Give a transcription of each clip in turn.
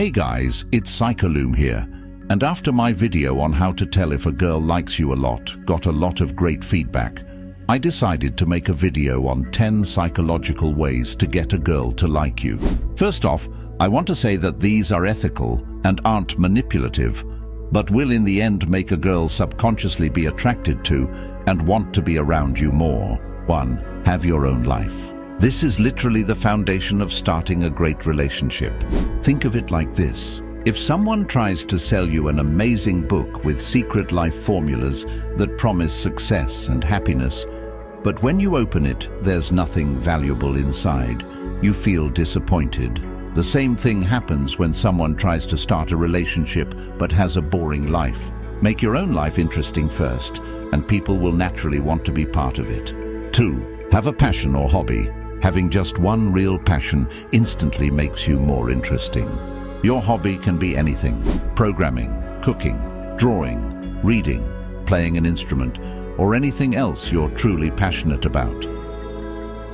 Hey guys, it's Psycholoom here, and after my video on how to tell if a girl likes you a lot got a lot of great feedback, I decided to make a video on 10 psychological ways to get a girl to like you. First off, I want to say that these are ethical and aren't manipulative, but will in the end make a girl subconsciously be attracted to and want to be around you more. 1. Have your own life. This is literally the foundation of starting a great relationship. Think of it like this. If someone tries to sell you an amazing book with secret life formulas that promise success and happiness, but when you open it, there's nothing valuable inside, you feel disappointed. The same thing happens when someone tries to start a relationship but has a boring life. Make your own life interesting first, and people will naturally want to be part of it. 2. Have a passion or hobby. Having just one real passion instantly makes you more interesting. Your hobby can be anything: programming, cooking, drawing, reading, playing an instrument, or anything else you're truly passionate about.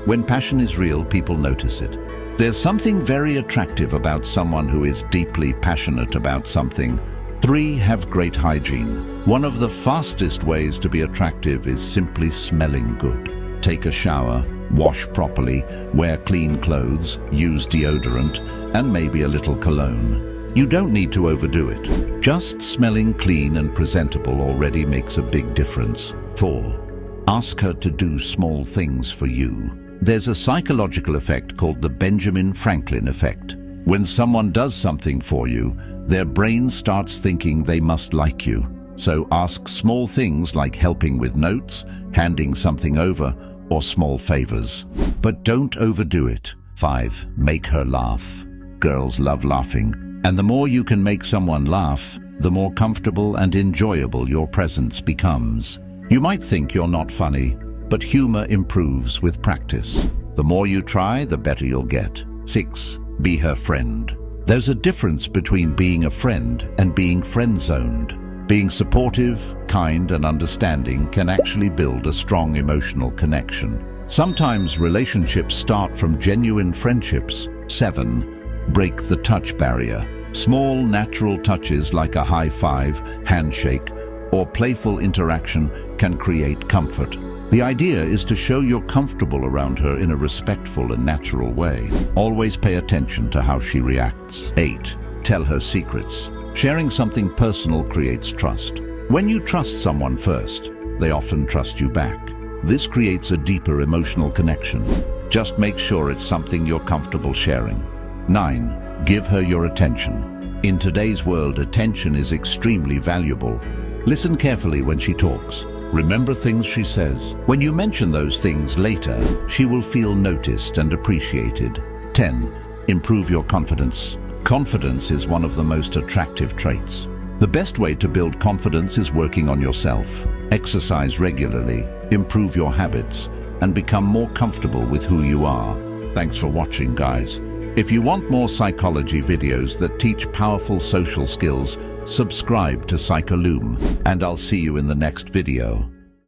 When passion is real, people notice it. There's something very attractive about someone who is deeply passionate about something. 3. Have great hygiene. One of the fastest ways to be attractive is simply smelling good. Take a shower, wash properly, wear clean clothes, use deodorant, and maybe a little cologne. You don't need to overdo it. Just smelling clean and presentable already makes a big difference. 4. Ask her to do small things for you. There's a psychological effect called the Benjamin Franklin effect. When someone does something for you, their brain starts thinking they must like you. So ask small things like helping with notes, handing something over, or small favors. But don't overdo it. 5. Make her laugh. Girls love laughing, and the more you can make someone laugh, the more comfortable and enjoyable your presence becomes. You might think you're not funny, but humor improves with practice. The more you try, the better you'll get. 6. Be her friend. There's a difference between being a friend and being friend-zoned. Being supportive, kind, and understanding can actually build a strong emotional connection. Sometimes relationships start from genuine friendships. 7. Break the touch barrier. Small, natural touches like a high five, handshake, or playful interaction can create comfort. The idea is to show you're comfortable around her in a respectful and natural way. Always pay attention to how she reacts. 8. Tell her secrets. Sharing something personal creates trust. When you trust someone first, they often trust you back. This creates a deeper emotional connection. Just make sure it's something you're comfortable sharing. 9. Give her your attention. In today's world, attention is extremely valuable. Listen carefully when she talks. Remember things she says. When you mention those things later, she will feel noticed and appreciated. 10. Improve your confidence. Confidence is one of the most attractive traits. The best way to build confidence is working on yourself. Exercise regularly, improve your habits, and become more comfortable with who you are. Thanks for watching, guys. If you want more psychology videos that teach powerful social skills, subscribe to Psycholoom, and I'll see you in the next video.